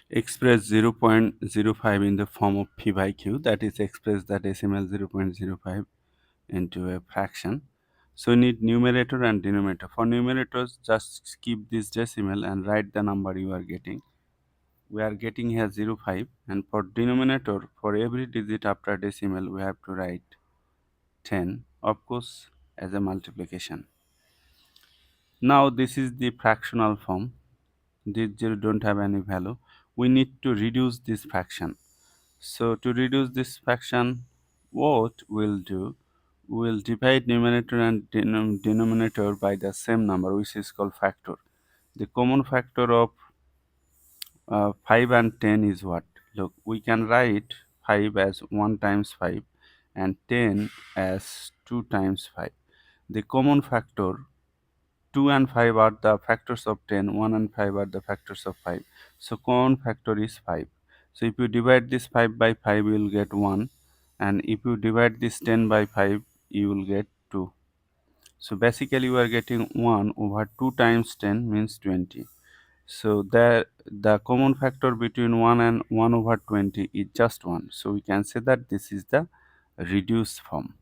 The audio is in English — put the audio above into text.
express 0.05 in the form of p by q, that is express the decimal 0.05 into a fraction. So we need numerator and denominator. For numerators, just skip this decimal and write the number you are getting. We are getting here 0.5, and for denominator, for every digit after decimal we have to write 10, of course, as a multiplication. Now this is the fractional form. These zero don't have any value. We need to reduce this fraction. So to reduce this fraction, what we'll do, we'll divide numerator and denominator by the same number, which is called factor. The common factor of 5 and 10 is what? Look, we can write 5 as 1 times 5 and 10 as 2 times 5. The common factor, 2 and 5 are the factors of 10, 1 and 5 are the factors of 5. So common factor is 5. So if you divide this 5 by 5, you will get 1. And if you divide this 10 by 5, you will get 2. So basically you are getting 1 over 2 times 10 means 20. So the common factor between 1 and 1 over 20 is just 1. So we can say that this is the reduced form.